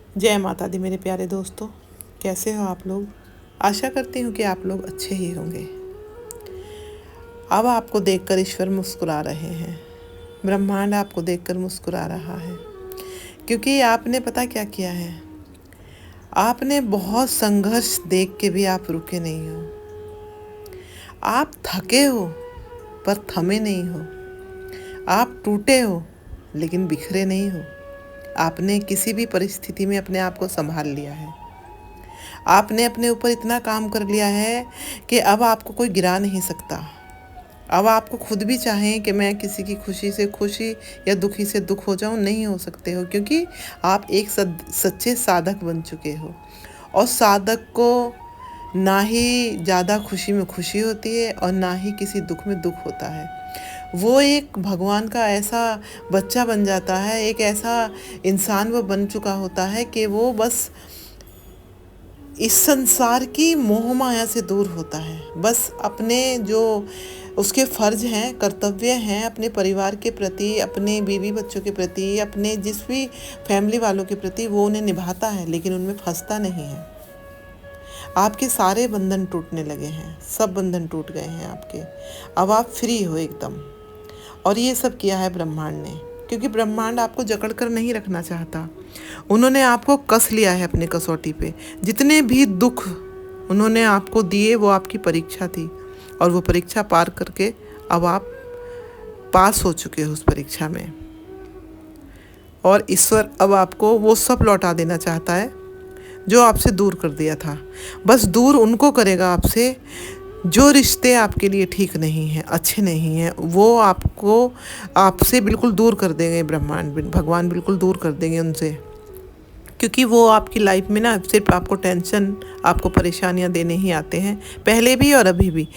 जय माता दी मेरे प्यारे दोस्तों, कैसे हो आप लोग। आशा करती हूँ कि आप लोग अच्छे ही होंगे। अब आपको देखकर ईश्वर मुस्कुरा रहे हैं, ब्रह्मांड आपको देखकर मुस्कुरा रहा है, क्योंकि आपने पता क्या किया है। आपने बहुत संघर्ष देख के भी आप रुके नहीं हो। आप थके हो पर थमे नहीं हो। आप टूटे हो लेकिन बिखरे नहीं हो। आपने किसी भी परिस्थिति में अपने आप को संभाल लिया है। आपने अपने ऊपर इतना काम कर लिया है कि अब आपको कोई गिरा नहीं सकता। अब आपको खुद भी चाहें कि मैं किसी की खुशी से खुशी या दुखी से दुख हो जाऊं, नहीं हो सकते हो, क्योंकि आप एक सच्चे साधक बन चुके हो। और साधक को ना ही ज़्यादा खुशी में खुशी होती है और ना ही किसी दुख में दुख होता है। वो एक भगवान का ऐसा बच्चा बन जाता है, एक ऐसा इंसान वो बन चुका होता है कि वो बस इस संसार की मोह माया से दूर होता है। बस अपने जो उसके फ़र्ज हैं, कर्तव्य हैं, अपने परिवार के प्रति, अपने बीवी बच्चों के प्रति, अपने जिस भी फैमिली वालों के प्रति, वो उन्हें निभाता है, लेकिन उनमें फंसता नहीं है। आपके सारे बंधन टूटने लगे हैं, सब बंधन टूट गए हैं आपके। अब आप फ्री हो एकदम। और ये सब किया है ब्रह्मांड ने, क्योंकि ब्रह्मांड आपको जकड़ कर नहीं रखना चाहता। उन्होंने आपको कस लिया है अपने कसौटी पे। जितने भी दुख उन्होंने आपको दिए वो आपकी परीक्षा थी, और वो परीक्षा पार करके अब आप पास हो चुके हो उस परीक्षा में। और ईश्वर अब आपको वो सब लौटा देना चाहता है जो आपसे दूर कर दिया था। बस दूर उनको करेगा आपसे जो रिश्ते आपके लिए ठीक नहीं हैं, अच्छे नहीं हैं, वो आपको आपसे बिल्कुल दूर कर देंगे। ब्रह्मांड भगवान बिल्कुल दूर कर देंगे उनसे, क्योंकि वो आपकी लाइफ में ना सिर्फ आपको टेंशन, आपको परेशानियां देने ही आते हैं, पहले भी और अभी भी।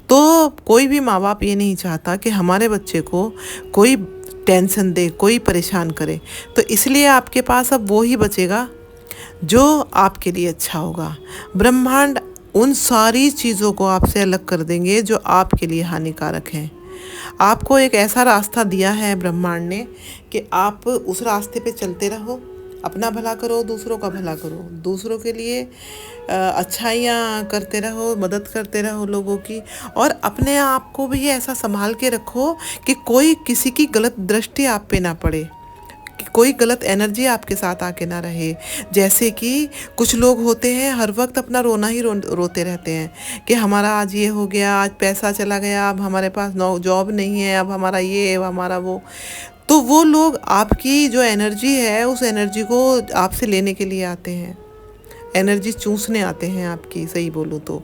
तो कोई भी माँ बाप ये नहीं चाहता कि हमारे बच्चे को कोई टेंशन दे, कोई परेशान करे। तो इसलिए आपके पास अब वो ही बचेगा जो आपके लिए अच्छा होगा। ब्रह्मांड उन सारी चीज़ों को आपसे अलग कर देंगे जो आपके लिए हानिकारक हैं। आपको एक ऐसा रास्ता दिया है ब्रह्मांड ने कि आप उस रास्ते पे चलते रहो, अपना भला करो, दूसरों का भला करो, दूसरों के लिए अच्छाइयाँ करते रहो, मदद करते रहो लोगों की। और अपने आप को भी ऐसा संभाल के रखो कि कोई किसी की गलत दृष्टि आप पे ना पड़े, कि कोई गलत एनर्जी आपके साथ आके ना रहे। जैसे कि कुछ लोग होते हैं हर वक्त अपना रोना ही रोते रहते हैं कि हमारा आज ये हो गया, आज पैसा चला गया, अब हमारे पास जॉब नहीं है, अब हमारा ये, अब हमारा वो। तो वो लोग आपकी जो एनर्जी है उस एनर्जी को आपसे लेने के लिए आते हैं, एनर्जी चूसने आते हैं आपकी, सही बोलूँ तो,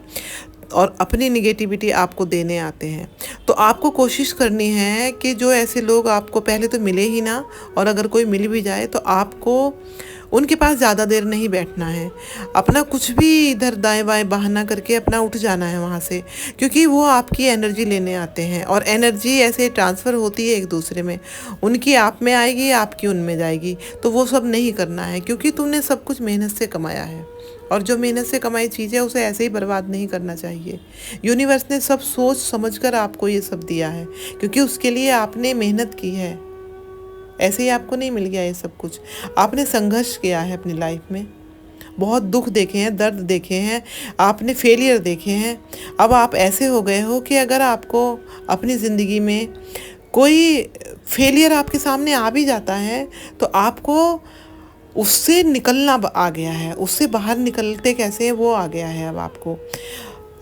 और अपनी निगेटिविटी आपको देने आते हैं। तो आपको कोशिश करनी है कि जो ऐसे लोग आपको पहले तो मिले ही ना, और अगर कोई मिल भी जाए तो आपको उनके पास ज़्यादा देर नहीं बैठना है। अपना कुछ भी इधर दाएं बाएं बहाना करके अपना उठ जाना है वहाँ से, क्योंकि वो आपकी एनर्जी लेने आते हैं और एनर्जी ऐसे ट्रांसफ़र होती है एक दूसरे में। उनकी आप में आएगी, आपकी उनमें जाएगी। तो वो सब नहीं करना है, क्योंकि तुमने सब कुछ मेहनत से कमाया है, और जो मेहनत से कमाई चीज़ है उसे ऐसे ही बर्बाद नहीं करना चाहिए। यूनिवर्स ने सब सोच समझकर आपको ये सब दिया है, क्योंकि उसके लिए आपने मेहनत की है। ऐसे ही आपको नहीं मिल गया ये सब कुछ। आपने संघर्ष किया है अपनी लाइफ में, बहुत दुख देखे हैं, दर्द देखे हैं, आपने फेलियर देखे हैं। अब आप ऐसे हो गए हो कि अगर आपको अपनी ज़िंदगी में कोई फेलियर आपके सामने आ भी जाता है तो आपको उससे निकलना आ गया है, उससे बाहर निकलते कैसे हैं वो आ गया है। अब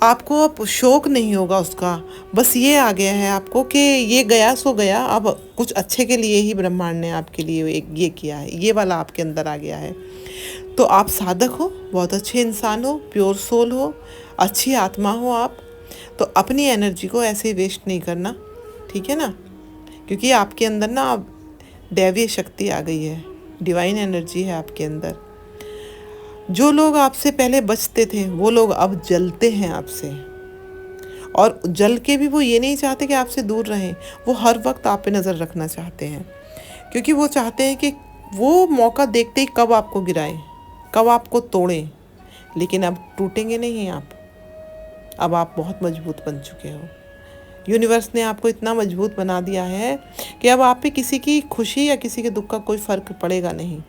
आपको शौक नहीं होगा उसका, बस ये आ गया है आपको कि ये गया सो गया, अब कुछ अच्छे के लिए ही ब्रह्मांड ने आपके लिए एक ये किया है, ये वाला आपके अंदर आ गया है। तो आप साधक हो, बहुत अच्छे इंसान हो, प्योर सोल हो, अच्छी आत्मा हो आप। तो अपनी एनर्जी को ऐसे वेस्ट नहीं करना, ठीक है ना, क्योंकि आपके अंदर ना अब दैवीय शक्ति आ गई है, डिवाइन एनर्जी है आपके अंदर। जो लोग आपसे पहले बचते थे वो लोग अब जलते हैं आपसे, और जल के भी वो ये नहीं चाहते कि आपसे दूर रहें, वो हर वक्त आप पे नज़र रखना चाहते हैं, क्योंकि वो चाहते हैं कि वो मौका देखते ही कब आपको गिराएं, कब आपको तोड़ें। लेकिन अब टूटेंगे नहीं आप, अब आप बहुत मजबूत बन चुके हो। यूनिवर्स ने आपको इतना मजबूत बना दिया है कि अब आप पे किसी की खुशी या किसी के दुख का कोई फ़र्क पड़ेगा नहीं।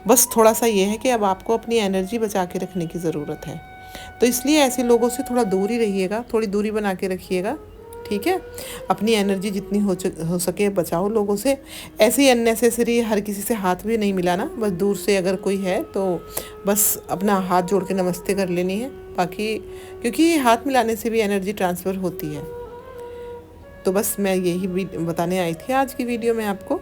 बस थोड़ा सा ये है कि अब आपको अपनी एनर्जी बचा के रखने की ज़रूरत है। तो इसलिए ऐसे लोगों से थोड़ा दूर ही रहिएगा, थोड़ी दूरी बना के रखिएगा, ठीक है। अपनी एनर्जी जितनी हो सके बचाओ लोगों से। ऐसे ही अननेसेसरी हर किसी से हाथ भी नहीं मिलाना, बस दूर से अगर कोई है तो बस अपना हाथ जोड़ के नमस्ते कर लेनी है। बाकी क्योंकि हाथ मिलाने से भी एनर्जी ट्रांसफ़र होती है। तो बस मैं यही बताने आई थी आज की वीडियो में आपको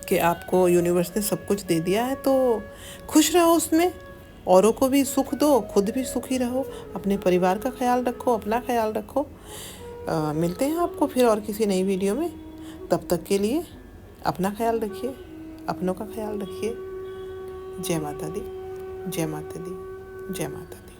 कि आपको यूनिवर्स ने सब कुछ दे दिया है, तो खुश रहो उसमें, औरों को भी सुख दो, खुद भी सुखी रहो, अपने परिवार का ख्याल रखो, अपना ख्याल रखो। मिलते हैं आपको फिर और किसी नई वीडियो में। तब तक के लिए अपना ख्याल रखिए, अपनों का ख्याल रखिए। जय माता दी, जय माता दी, जय माता दी।